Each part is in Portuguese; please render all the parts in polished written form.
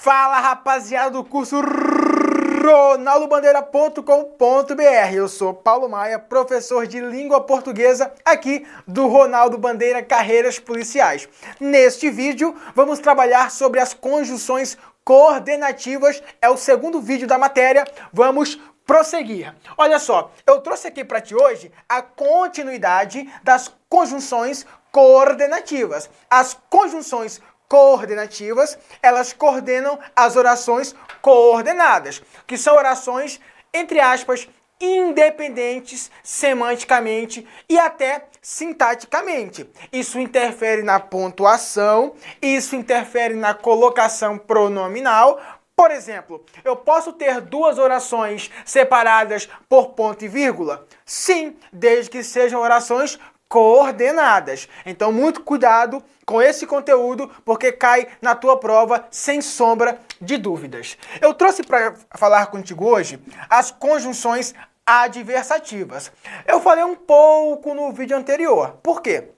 Fala, rapaziada do curso ronaldobandeira.com.br. Eu sou Paulo Maia, professor de língua portuguesa aqui do Ronaldo Bandeira Carreiras Policiais. Neste vídeo vamos trabalhar sobre as conjunções coordenativas, é o segundo vídeo da matéria. Vamos prosseguir. Olha só, eu trouxe aqui para ti hoje a continuidade das conjunções coordenativas. As conjunções coordenativas, elas coordenam as orações coordenadas, que são orações, entre aspas, independentes semanticamente e até sintaticamente. Isso interfere na pontuação, isso interfere na colocação pronominal. Por exemplo, eu posso ter duas orações separadas por ponto e vírgula? Sim, desde que sejam orações coordenadas. Então, muito cuidado com esse conteúdo, porque cai na tua prova sem sombra de dúvidas. Eu trouxe para falar contigo hoje as conjunções adversativas. Eu falei um pouco no vídeo anterior. Por quê?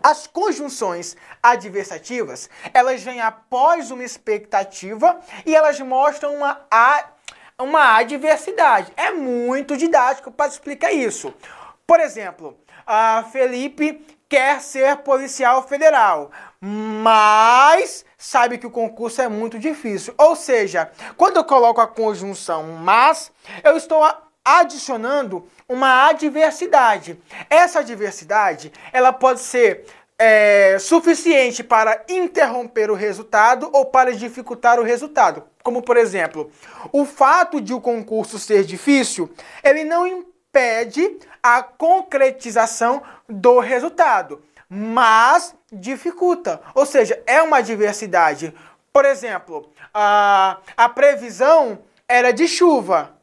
As conjunções adversativas, elas vêm após uma expectativa e elas mostram uma adversidade. É muito didático para explicar isso. Por exemplo, Felipe quer ser policial federal, mas sabe que o concurso é muito difícil. Ou seja, quando eu coloco a conjunção mas, eu estou adicionando uma adversidade. Essa adversidade, ela pode ser suficiente para interromper o resultado ou para dificultar o resultado. Como, por exemplo, o fato de o concurso ser difícil, ele não impede a concretização do resultado, mas dificulta. Ou seja, é uma adversidade. Por exemplo, a previsão era de chuva,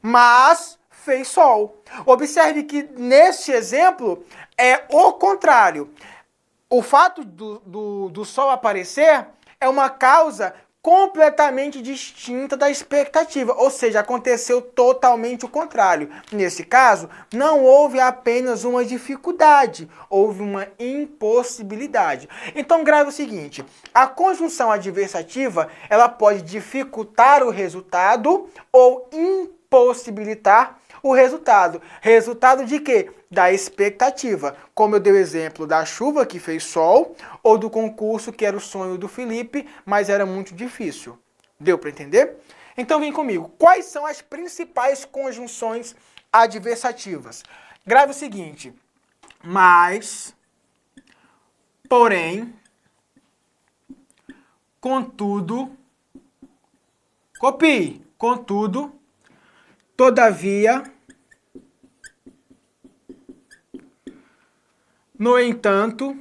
mas fez sol. Observe que neste exemplo é o contrário. O fato do sol aparecer é uma causa completamente distinta da expectativa, ou seja, aconteceu totalmente o contrário. Nesse caso, não houve apenas uma dificuldade, houve uma impossibilidade. Então, grave o seguinte, a conjunção adversativa, ela pode dificultar o resultado ou impossibilitar o resultado. Resultado de quê? Da expectativa. Como eu dei o exemplo da chuva que fez sol, ou do concurso que era o sonho do Felipe, mas era muito difícil. Deu para entender? Então vem comigo. Quais são as principais conjunções adversativas? Grave o seguinte. Mas, porém, contudo, copie, contudo, todavia, no entanto,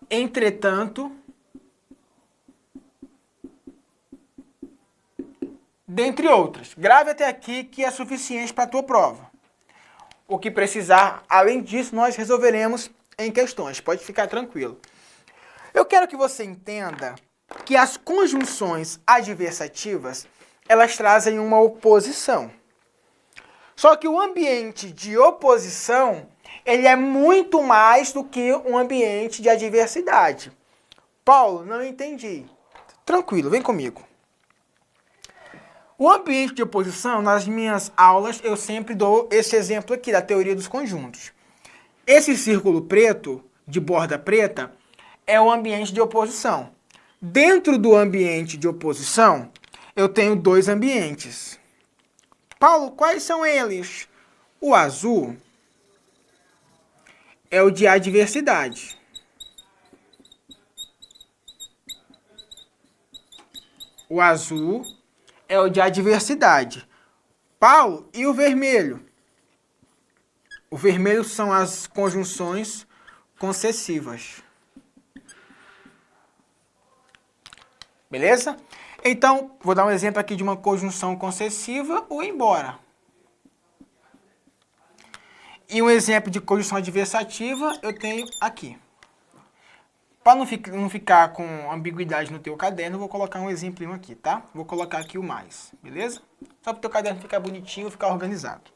entretanto, dentre outras. Grave até aqui que é suficiente para a tua prova. O que precisar, além disso, nós resolveremos em questões. Pode ficar tranquilo. Eu quero que você entenda que as conjunções adversativas, elas trazem uma oposição. Só que o ambiente de oposição, ele é muito mais do que um ambiente de adversidade. Paulo, não entendi. Tranquilo, vem comigo. O ambiente de oposição, nas minhas aulas, eu sempre dou esse exemplo aqui da teoria dos conjuntos. Esse círculo preto, de borda preta, é o ambiente de oposição. Dentro do ambiente de oposição, eu tenho dois ambientes. Paulo, quais são eles? O azul é o de adversidade. O azul é o de adversidade. Paulo, e o vermelho? O vermelho são as conjunções concessivas. Beleza? Então, vou dar um exemplo aqui de uma conjunção concessiva, o embora. E um exemplo de conjunção adversativa eu tenho aqui. Para não ficar com ambiguidade no teu caderno, eu vou colocar um exemplo aqui, tá? Vou colocar aqui o mais, beleza? Só para o teu caderno ficar bonitinho, ficar organizado.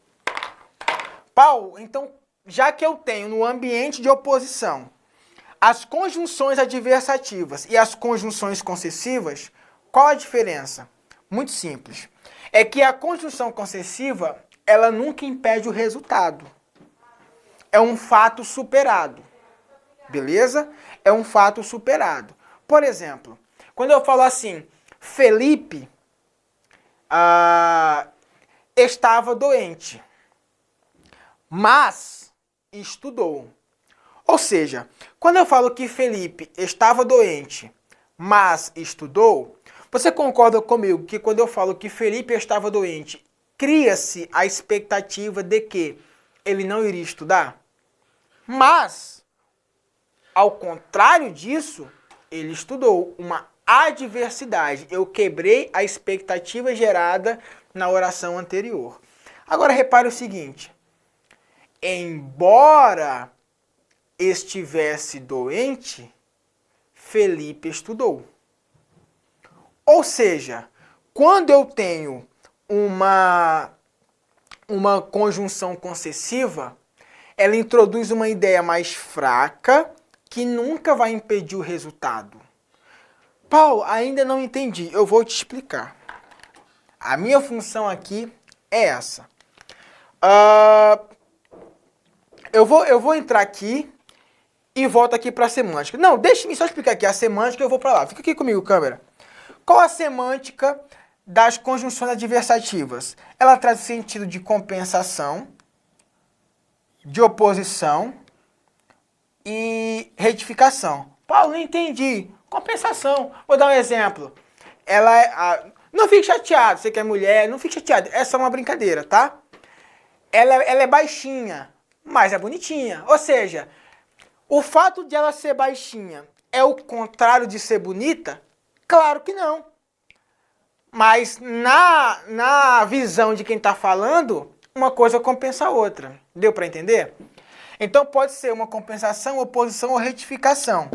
Paulo, então, já que eu tenho no ambiente de oposição As conjunções adversativas e as conjunções concessivas, qual a diferença? Muito simples. É que a conjunção concessiva, ela nunca impede o resultado. É um fato superado. Beleza? É um fato superado. Por exemplo, quando eu falo assim, Felipe estava doente, mas estudou. Ou seja, quando eu falo que Felipe estava doente, mas estudou, você concorda comigo que quando eu falo que Felipe estava doente, cria-se a expectativa de que ele não iria estudar? Mas, ao contrário disso, ele estudou. Uma adversidade. Eu quebrei a expectativa gerada na oração anterior. Agora repare o seguinte. Embora estivesse doente, Felipe estudou. Ou seja, quando eu tenho uma conjunção concessiva, ela introduz uma ideia mais fraca que nunca vai impedir o resultado. Paulo, ainda não entendi. Eu vou te explicar. A minha função aqui é essa. Eu vou entrar aqui e volto aqui para a semântica. Não, deixa-me só explicar aqui a semântica e eu vou para lá. Fica aqui comigo, câmera. Qual a semântica das conjunções adversativas? Ela traz o sentido de compensação, de oposição e retificação. Paulo, não entendi. Compensação. Vou dar um exemplo. Não fique chateado, você que é mulher, não fique chateado. Essa é uma brincadeira, tá? Ela é baixinha, mas é bonitinha. Ou seja, o fato de ela ser baixinha é o contrário de ser bonita? Claro que não. Mas na visão de quem está falando, uma coisa compensa a outra. Deu para entender? Então pode ser uma compensação, oposição ou retificação.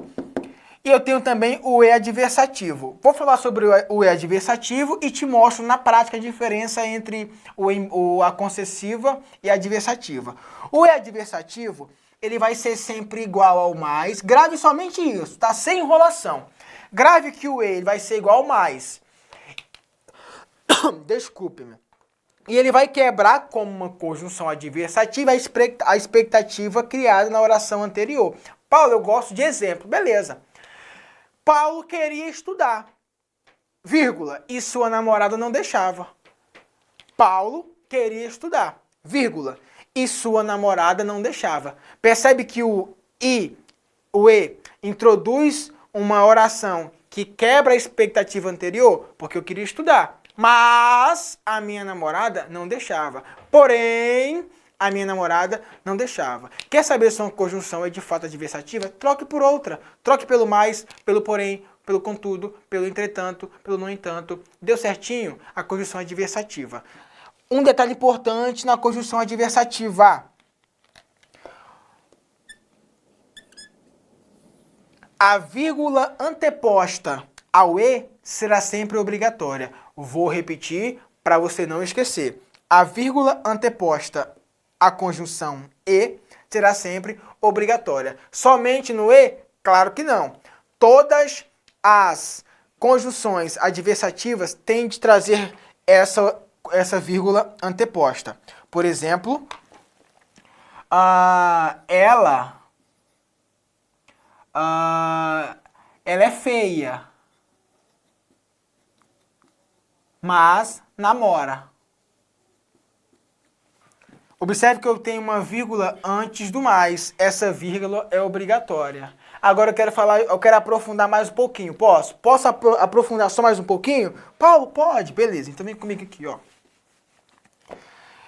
E eu tenho também o E adversativo. Vou falar sobre o E adversativo e te mostro na prática a diferença entre a concessiva e a adversativa. O E adversativo, ele vai ser sempre igual ao mais. Grave somente isso, tá? Sem enrolação. Grave que o E vai ser igual ao mais. Desculpe-me. E ele vai quebrar como uma conjunção adversativa a expectativa criada na oração anterior. Paulo, eu gosto de exemplo. Beleza. Paulo queria estudar, vírgula, e sua namorada não deixava. Paulo queria estudar, vírgula, e sua namorada não deixava. Percebe que o E introduz uma oração que quebra a expectativa anterior? Porque eu queria estudar, mas a minha namorada não deixava. Porém, a minha namorada não deixava. Quer saber se uma conjunção é de fato adversativa? Troque por outra. Troque pelo mais, pelo porém, pelo contudo, pelo entretanto, pelo no entanto. Deu certinho? A conjunção adversativa. Um detalhe importante na conjunção adversativa. A vírgula anteposta ao E será sempre obrigatória. Vou repetir para você não esquecer. A vírgula anteposta à conjunção E será sempre obrigatória. Somente no E? Claro que não. Todas as conjunções adversativas têm de trazer essa vírgula anteposta. Por exemplo, ela é feia, mas namora. Observe que eu tenho uma vírgula antes do mais. Essa vírgula é obrigatória. Agora eu quero aprofundar mais um pouquinho. Posso? Posso aprofundar só mais um pouquinho? Paulo, pode. Beleza. Então vem comigo aqui, ó.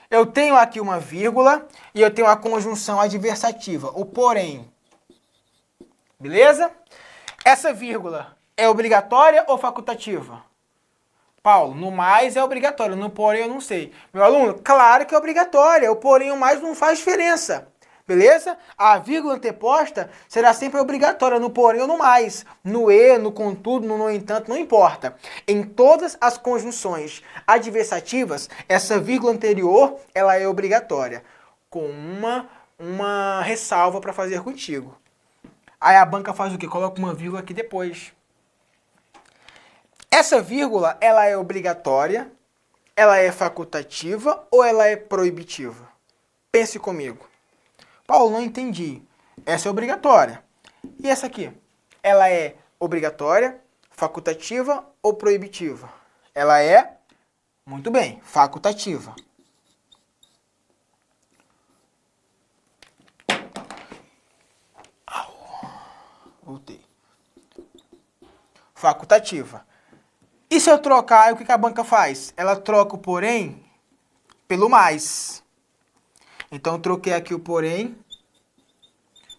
Eu tenho aqui uma vírgula e eu tenho a conjunção adversativa, o porém. Beleza? Essa vírgula é obrigatória ou facultativa? Paulo, no mais é obrigatório, no porém eu não sei. Meu aluno, claro que é obrigatória, o porém e o mais não faz diferença. Beleza? A vírgula anteposta será sempre obrigatória, no porém ou no mais. No e, no contudo, no entanto, não importa. Em todas as conjunções adversativas, essa vírgula anterior, ela é obrigatória. Com uma ressalva para fazer contigo. Aí a banca faz o quê? Coloca uma vírgula aqui depois. Essa vírgula, ela é obrigatória, ela é facultativa ou ela é proibitiva? Pense comigo. Paulo, não entendi. Essa é obrigatória. E essa aqui? Ela é obrigatória, facultativa ou proibitiva? Ela é, muito bem, facultativa. Voltei. Facultativa. E se eu trocar, o que a banca faz? Ela troca o porém pelo mais. Então eu troquei aqui o porém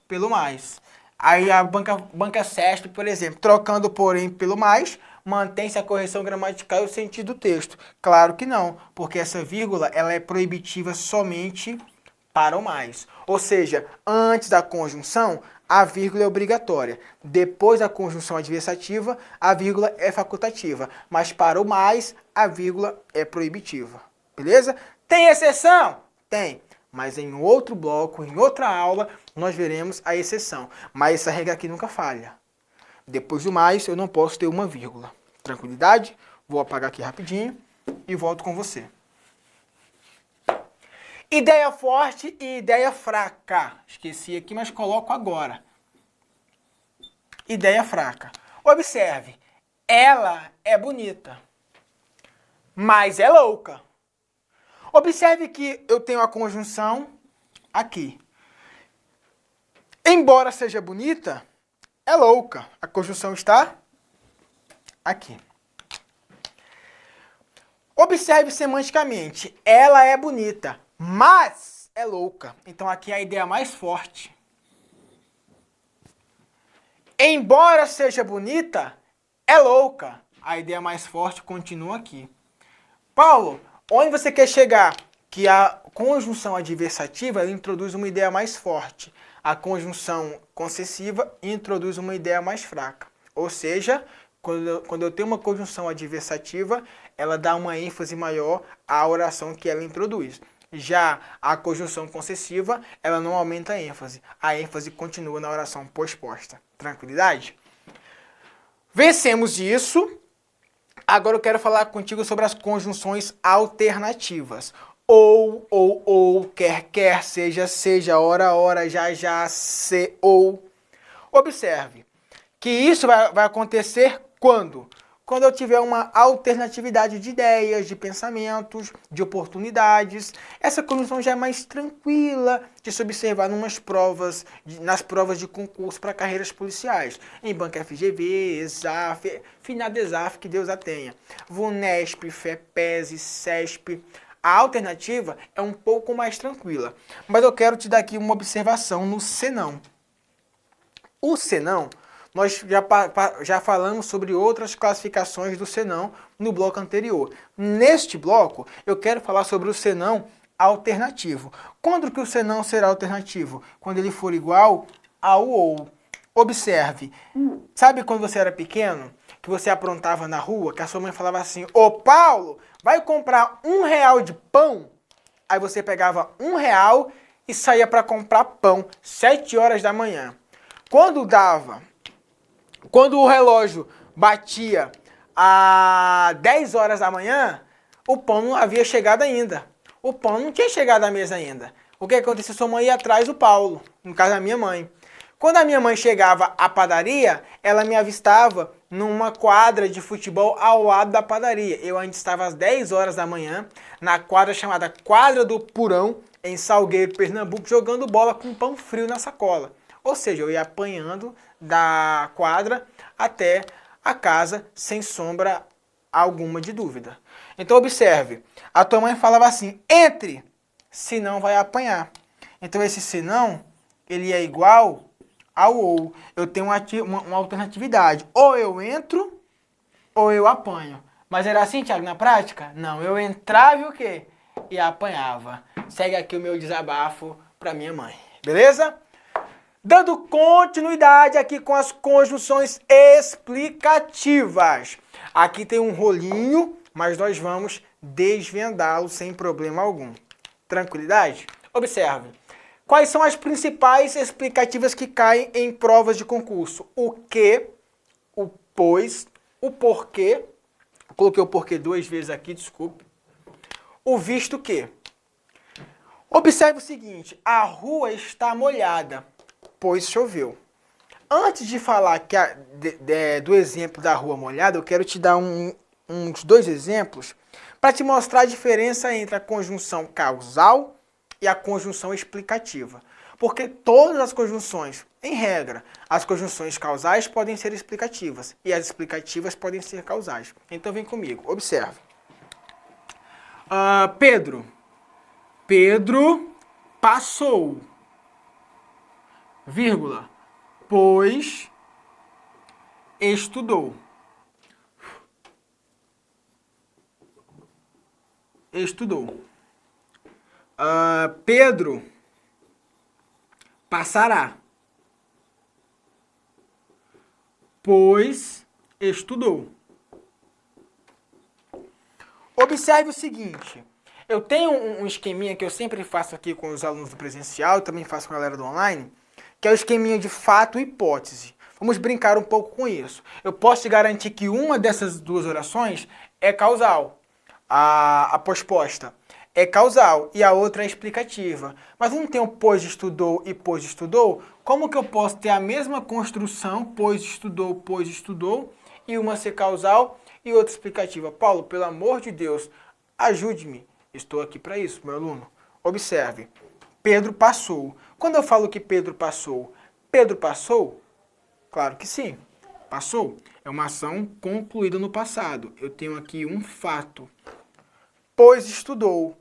pelo mais. Aí a banca CESP, por exemplo, trocando o porém pelo mais, mantém-se a correção gramatical e o sentido do texto. Claro que não, porque essa vírgula ela é proibitiva somente para o mais. Ou seja, antes da conjunção, a vírgula é obrigatória. Depois da conjunção adversativa, a vírgula é facultativa. Mas para o mais, a vírgula é proibitiva. Beleza? Tem exceção? Tem. Mas em outro bloco, em outra aula, nós veremos a exceção. Mas essa regra aqui nunca falha. Depois do mais, eu não posso ter uma vírgula. Tranquilidade? Vou apagar aqui rapidinho e volto com você. Ideia forte e ideia fraca. Esqueci aqui, mas coloco agora. Ideia fraca. Observe, ela é bonita, mas é louca. Observe que eu tenho a conjunção aqui. Embora seja bonita, é louca. A conjunção está aqui. Observe semanticamente. Ela é bonita, mas é louca. Então aqui é a ideia mais forte. Embora seja bonita, é louca. A ideia mais forte continua aqui. Paulo, onde você quer chegar? Que a conjunção adversativa ela introduz uma ideia mais forte. A conjunção concessiva introduz uma ideia mais fraca. Ou seja, quando eu tenho uma conjunção adversativa, ela dá uma ênfase maior à oração que ela introduz. Já a conjunção concessiva, ela não aumenta a ênfase. A ênfase continua na oração posposta. Tranquilidade? Vencemos isso. Agora eu quero falar contigo sobre as conjunções alternativas. Ou, quer, seja, ora, já, se, ou. Observe que isso vai acontecer quando? Quando eu tiver uma alternatividade de ideias, de pensamentos, de oportunidades. Essa conjunção já é mais tranquila de se observar nas provas de concurso para carreiras policiais. Em Banca FGV, ESAF, finada ESAF, que Deus a tenha. VUNESP, FEPESE, CESP. A alternativa é um pouco mais tranquila. Mas eu quero te dar aqui uma observação no senão. O senão, nós já falamos sobre outras classificações do senão no bloco anterior. Neste bloco, eu quero falar sobre o senão alternativo. Quando que o senão será alternativo? Quando ele for igual ao ou. Observe, sabe quando você era pequeno, que você aprontava na rua, que a sua mãe falava assim, ô Paulo, vai comprar R$1 de pão? Aí você pegava R$1 e saía para comprar pão, 7 horas da manhã. Quando o relógio batia às 10 horas da manhã, o pão não havia chegado ainda. O pão não tinha chegado à mesa ainda. O que aconteceu? Sua mãe ia atrás do Paulo, no caso da minha mãe. Quando a minha mãe chegava à padaria, ela me avistava numa quadra de futebol ao lado da padaria. Eu ainda estava às 10 horas da manhã, na quadra chamada Quadra do Purão, em Salgueiro, Pernambuco, jogando bola com pão frio na sacola. Ou seja, eu ia apanhando da quadra até a casa sem sombra alguma de dúvida. Então observe, a tua mãe falava assim, entre, senão vai apanhar. Então esse senão, ele é igual ao ou. Eu tenho uma alternatividade, ou eu entro ou eu apanho. Mas era assim, Thiago, na prática? Não, eu entrava e o quê? E apanhava. Segue aqui o meu desabafo para minha mãe, beleza? Dando continuidade aqui com as conjunções explicativas. Aqui tem um rolinho, mas nós vamos desvendá-lo sem problema algum. Tranquilidade? Observe. Quais são as principais explicativas que caem em provas de concurso? O que, o pois, o porquê, coloquei o porquê 2 vezes aqui, desculpe, o visto que. Observe o seguinte, a rua está molhada, pois choveu. Antes de falar do exemplo da rua molhada, eu quero te dar uns 2 exemplos para te mostrar a diferença entre a conjunção causal e a conjunção explicativa. Porque todas as conjunções, em regra, as conjunções causais podem ser explicativas e as explicativas podem ser causais. Então vem comigo, observe. Pedro passou, vírgula, pois estudou. Pedro passará, pois estudou. Observe o seguinte, eu tenho um esqueminha que eu sempre faço aqui com os alunos do presencial, também faço com a galera do online, que é o esqueminha de fato e hipótese. Vamos brincar um pouco com isso. Eu posso te garantir que uma dessas 2 orações é causal, a posposta é causal e a outra é explicativa. Mas não tem o pois estudou e pois estudou? Como que eu posso ter a mesma construção, pois estudou, e uma ser causal e outra explicativa? Paulo, pelo amor de Deus, ajude-me. Estou aqui para isso, meu aluno. Observe. Pedro passou. Quando eu falo que Pedro passou, claro que sim. Passou. É uma ação concluída no passado. Eu tenho aqui um fato. Pois estudou.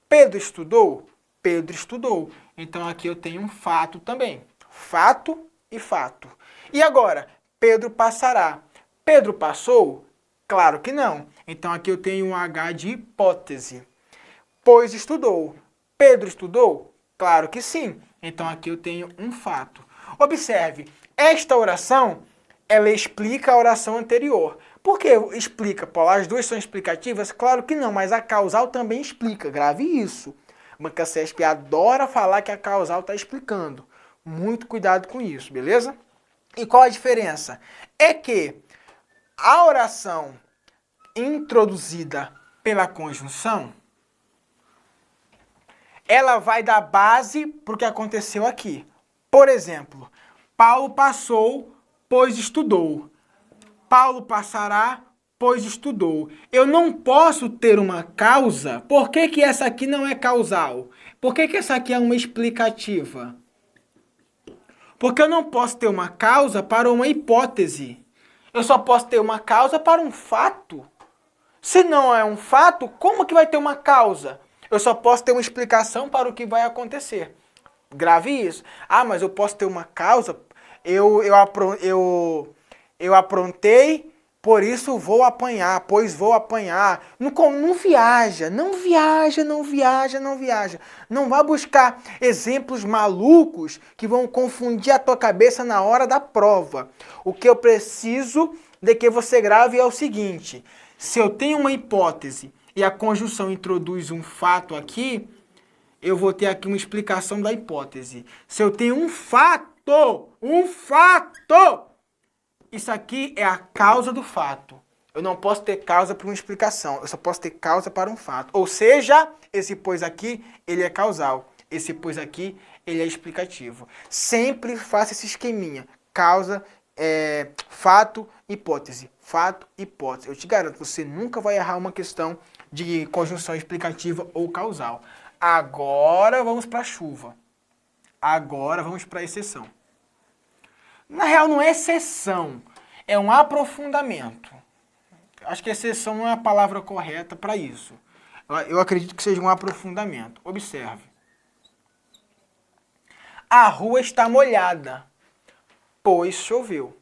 Pedro estudou? Pedro estudou. Então aqui eu tenho um fato também. Fato e fato. E agora, Pedro passará. Pedro passou? Claro que não. Então aqui eu tenho um H de hipótese. Pois estudou. Pedro estudou? Claro que sim. Então aqui eu tenho um fato. Observe, esta oração, ela explica a oração anterior. Por que explica, Paulo? As 2 são explicativas? Claro que não, mas a causal também explica. Grave isso. Banca CESP adora falar que a causal está explicando. Muito cuidado com isso, beleza? E qual a diferença? É que a oração introduzida pela conjunção, ela vai dar base para o que aconteceu aqui. Por exemplo, Paulo passou, pois estudou. Paulo passará, pois estudou. Eu não posso ter uma causa. Por que que essa aqui não é causal? Por que que essa aqui é uma explicativa? Porque eu não posso ter uma causa para uma hipótese. Eu só posso ter uma causa para um fato. Se não é um fato, como que vai ter uma causa? Eu só posso ter uma explicação para o que vai acontecer. Grave isso. Ah, mas eu posso ter uma causa. Eu aprontei, por isso vou apanhar, pois vou apanhar. Não viaja. Não vá buscar exemplos malucos que vão confundir a tua cabeça na hora da prova. O que eu preciso de que você grave é o seguinte. Se eu tenho uma hipótese e a conjunção introduz um fato aqui, eu vou ter aqui uma explicação da hipótese. Se eu tenho um fato, isso aqui é a causa do fato. Eu não posso ter causa para uma explicação, eu só posso ter causa para um fato. Ou seja, esse pois aqui, ele é causal. Esse pois aqui, ele é explicativo. Sempre faça esse esqueminha. Causa, fato, hipótese. Fato, hipótese. Eu te garanto, você nunca vai errar uma questão de conjunção explicativa ou causal. Agora vamos para a chuva. Agora vamos para a exceção. Na real, não é exceção, é um aprofundamento. Acho que exceção não é a palavra correta para isso. Eu acredito que seja um aprofundamento. Observe. A rua está molhada, pois choveu.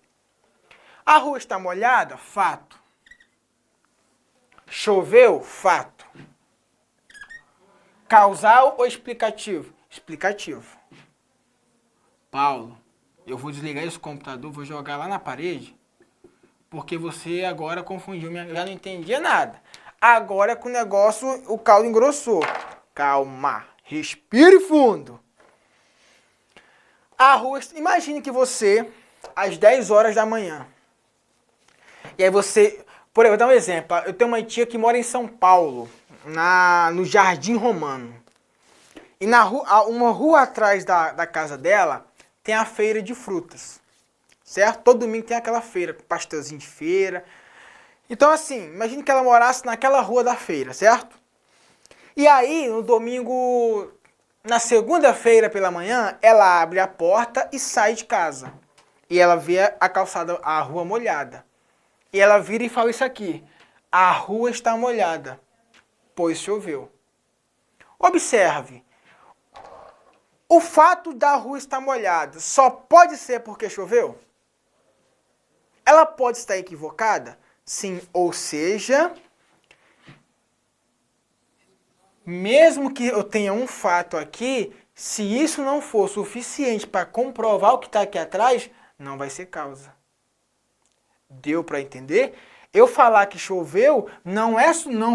A rua está molhada? Fato. Choveu? Fato. Causal ou explicativo? Explicativo. Paulo, eu vou desligar esse computador, vou jogar lá na parede, porque você agora confundiu, já não entendia nada. Agora com o negócio, o caldo engrossou. Calma, respire fundo. A rua, imagine que você, às 10 horas da manhã, e aí você, por exemplo, vou dar um exemplo, eu tenho uma tia que mora em São Paulo, no Jardim Romano, e na rua, uma rua atrás da casa dela, tem a feira de frutas, certo? Todo domingo tem aquela feira, pastelzinho de feira. Então assim, imagine que ela morasse naquela rua da feira, certo? E aí, no domingo, na segunda-feira pela manhã, ela abre a porta e sai de casa. E ela vê a calçada, a rua molhada. E ela vira e fala isso aqui: a rua está molhada, pois choveu. Observe, o fato da rua estar molhada só pode ser porque choveu? Ela pode estar equivocada? Sim, ou seja, mesmo que eu tenha um fato aqui, se isso não for suficiente para comprovar o que está aqui atrás, não vai ser causa. Deu para entender? Eu falar que choveu não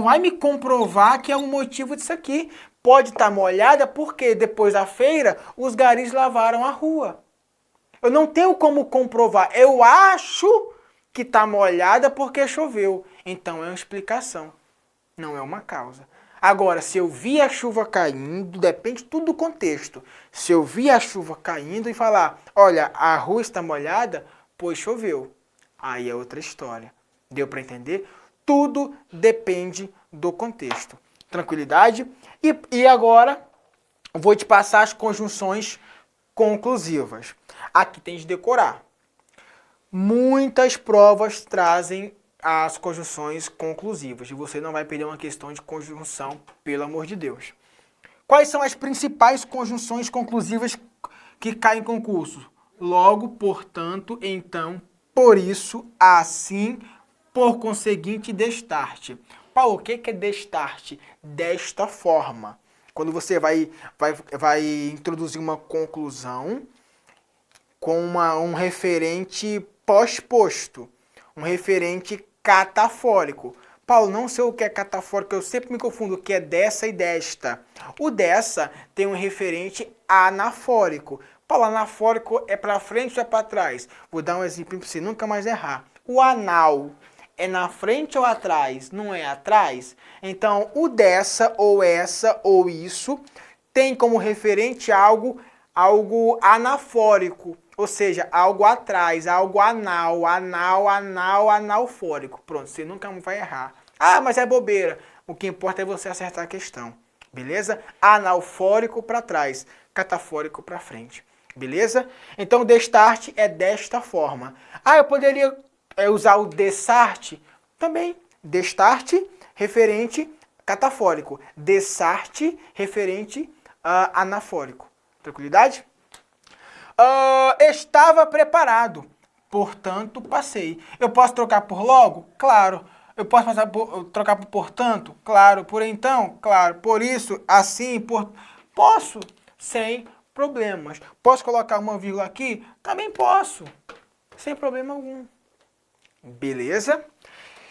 vai me comprovar que é o motivo disso aqui. Pode estar molhada porque depois da feira os garis lavaram a rua. Eu não tenho como comprovar. Eu acho que está molhada porque choveu. Então é uma explicação, não é uma causa. Agora, se eu vi a chuva caindo, depende tudo do contexto. Se eu vi a chuva caindo e falar, olha, a rua está molhada, pois choveu. Aí é outra história. Deu para entender? Tudo depende do contexto. Tranquilidade? E agora, vou te passar as conjunções conclusivas. Aqui tem de decorar. Muitas provas trazem as conjunções conclusivas. E você não vai perder uma questão de conjunção, pelo amor de Deus. Quais são as principais conjunções conclusivas que caem em concurso? Logo, portanto, então, por isso, assim, por conseguinte, destarte. Paulo, o que é destarte? Desta forma. Quando você vai introduzir uma conclusão com um referente pós-posto, um referente catafórico. Paulo, não sei o que é catafórico, eu sempre me confundo o que é dessa e desta. O dessa tem um referente anafórico. Paulo, anafórico é para frente ou é para trás? Vou dar um exemplo para você nunca mais errar. O anal é na frente ou atrás? Não é atrás? Então, o dessa ou essa ou isso tem como referente algo anafórico. Ou seja, algo atrás, algo analfórico. Pronto, você nunca vai errar. Ah, mas é bobeira. O que importa é você acertar a questão. Beleza? Analfórico para trás, catafórico para frente. Beleza? Então, destarte é desta forma. Ah, eu poderia usar o dessarte? Também. Destarte, referente catafórico. Dessarte, referente anafórico. Tranquilidade? Estava preparado, portanto passei. Eu posso trocar por logo? Claro. Eu posso trocar por portanto? Claro. Por então? Claro. Por isso, assim, posso, sem problemas. Posso colocar uma vírgula aqui? Também posso, sem problema algum. Beleza?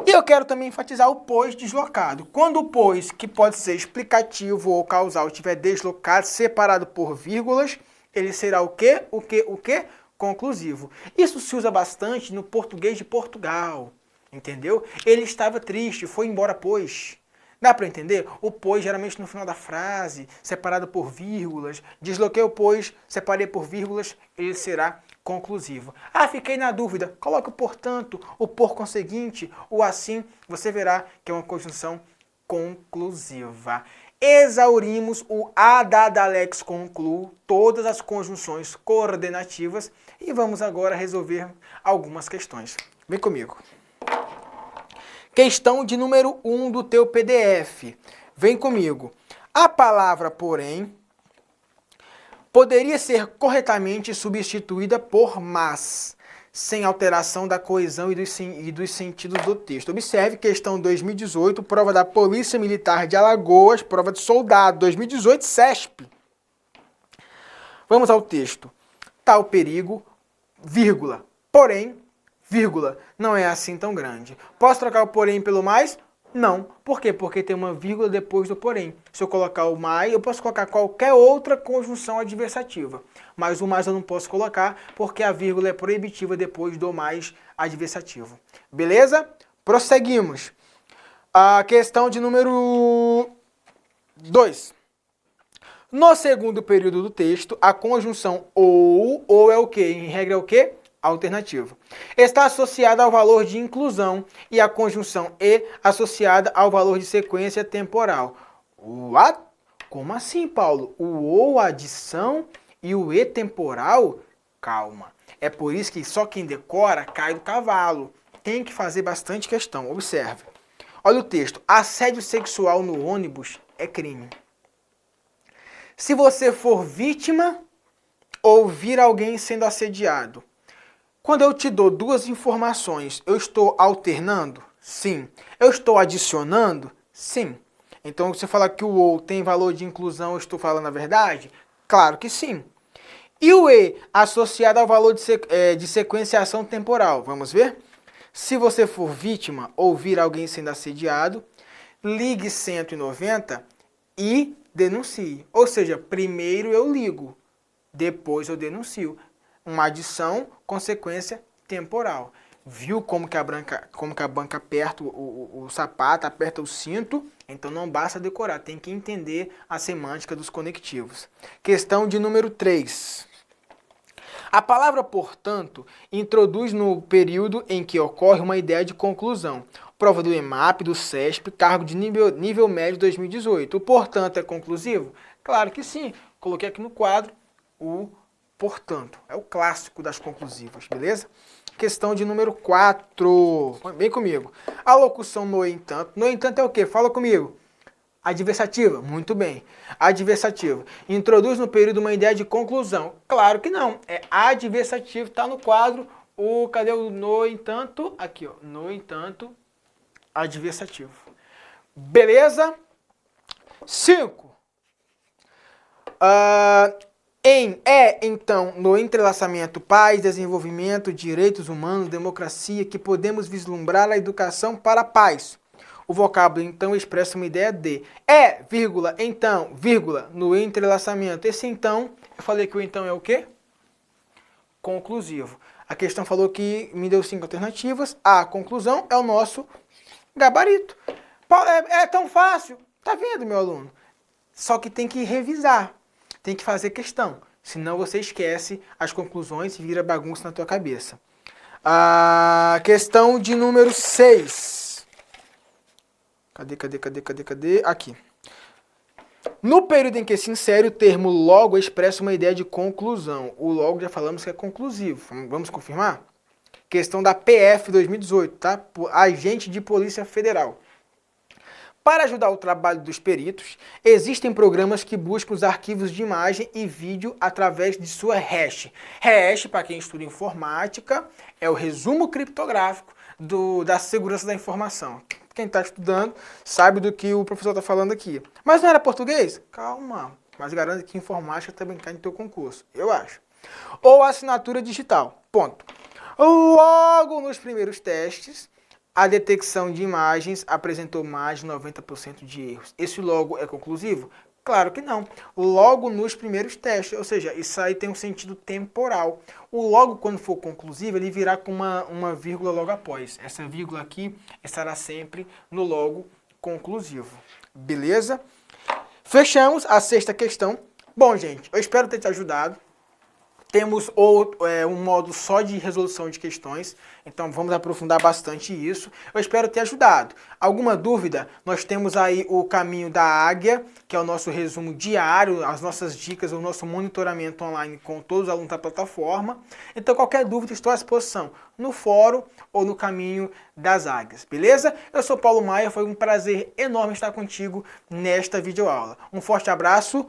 E eu quero também enfatizar o pois deslocado. Quando o pois, que pode ser explicativo ou causal, estiver deslocado, separado por vírgulas, ele será o quê? O quê? Conclusivo. Isso se usa bastante no português de Portugal, entendeu? Ele estava triste, foi embora pois. Dá para entender? O pois geralmente no final da frase, separado por vírgulas. Desloquei o pois, separei por vírgulas, ele será conclusivo. Ah, fiquei na dúvida. Coloque o portanto, o por conseguinte, o assim, você verá que é uma conjunção conclusiva. Exaurimos o adadalex conclu, todas as conjunções coordenativas e vamos agora resolver algumas questões. Vem comigo. Questão de número 1 do teu PDF. Vem comigo. A palavra, porém, poderia ser corretamente substituída por mas, sem alteração da coesão e dos sentidos do texto. Observe questão 2018, prova da Polícia Militar de Alagoas, prova de soldado, 2018, CESP. Vamos ao texto. Tal perigo, vírgula, porém, vírgula, não é assim tão grande. Posso trocar o porém pelo mais? Não. Por quê? Porque tem uma vírgula depois do porém. Se eu colocar o mais, eu posso colocar qualquer outra conjunção adversativa. Mas o mais eu não posso colocar porque a vírgula é proibitiva depois do mais adversativo. Beleza? Prosseguimos. A questão de número 2. No segundo período do texto, a conjunção ou é o quê? Em regra é o quê? Alternativo. Está associada ao valor de inclusão e a conjunção e associada ao valor de sequência temporal. What? Como assim, Paulo? O ou adição e o e temporal? Calma. É por isso que só quem decora cai do cavalo. Tem que fazer bastante questão. Observe. Olha o texto. Assédio sexual no ônibus é crime. Se você for vítima ou vir alguém sendo assediado, quando eu te dou duas informações, eu estou alternando? Sim. Eu estou adicionando? Sim. Então, você fala que o ou tem valor de inclusão, eu estou falando a verdade? Claro que sim. E o e associado ao valor de sequenciação temporal? Vamos ver? Se você for vítima ou vir alguém sendo assediado, ligue 190 e denuncie. Ou seja, primeiro eu ligo, depois eu denuncio. Uma adição, consequência temporal. Viu como que a banca aperta o sapato, aperta o cinto? Então não basta decorar, tem que entender a semântica dos conectivos. Questão de número 3. A palavra, portanto, introduz no período em que ocorre uma ideia de conclusão. Prova do EMAP, do CESP, cargo de nível médio 2018. O portanto é conclusivo? Claro que sim. Coloquei aqui no quadro o portanto. É o clássico das conclusivas, beleza? Questão de número 4. Vem comigo. A locução no entanto. No entanto é o quê? Fala comigo. Adversativa, muito bem. Adversativa. Introduz no período uma ideia de conclusão. Claro que não. É adversativo, está no quadro. Cadê o no entanto? Aqui, ó. No entanto, adversativo. Beleza? 5. Então, no entrelaçamento paz, desenvolvimento, direitos humanos, democracia, que podemos vislumbrar a educação para a paz. O vocábulo, então, expressa uma ideia de vírgula, então, vírgula, no entrelaçamento. Esse então, eu falei que o então é o quê? Conclusivo. A questão falou que me deu 5 alternativas. A conclusão é o nosso gabarito. É tão fácil. Tá vendo, meu aluno? Só que tem que revisar. Tem que fazer questão. Senão você esquece as conclusões e vira bagunça na tua cabeça. A questão de número 6. Cadê? Aqui. No período em que se insere o termo logo expressa uma ideia de conclusão. O logo já falamos que é conclusivo. Vamos confirmar? Questão da PF 2018, tá? Agente de Polícia Federal. Para ajudar o trabalho dos peritos, existem programas que buscam os arquivos de imagem e vídeo através de sua hash. Hash, para quem estuda informática, é o resumo criptográfico da segurança da informação. Quem está estudando sabe do que o professor está falando aqui. Mas não era português? Calma, mas garanto que informática também cai no teu concurso, eu acho. Ou assinatura digital, ponto. Logo nos primeiros testes, a detecção de imagens apresentou mais de 90% de erros. Esse logo é conclusivo? Claro que não. Logo nos primeiros testes, ou seja, isso aí tem um sentido temporal. O logo, quando for conclusivo, ele virá com uma vírgula logo após. Essa vírgula aqui estará sempre no logo conclusivo. Beleza? Fechamos a 6ª questão. Bom, gente, eu espero ter te ajudado. Temos um módulo só de resolução de questões, então vamos aprofundar bastante isso. Eu espero ter ajudado. Alguma dúvida? Nós temos aí o caminho da águia, que é o nosso resumo diário, as nossas dicas, o nosso monitoramento online com todos os alunos da plataforma. Então qualquer dúvida estou à disposição no fórum ou no caminho das águias, beleza? Eu sou Paulo Maia, foi um prazer enorme estar contigo nesta videoaula. Um forte abraço.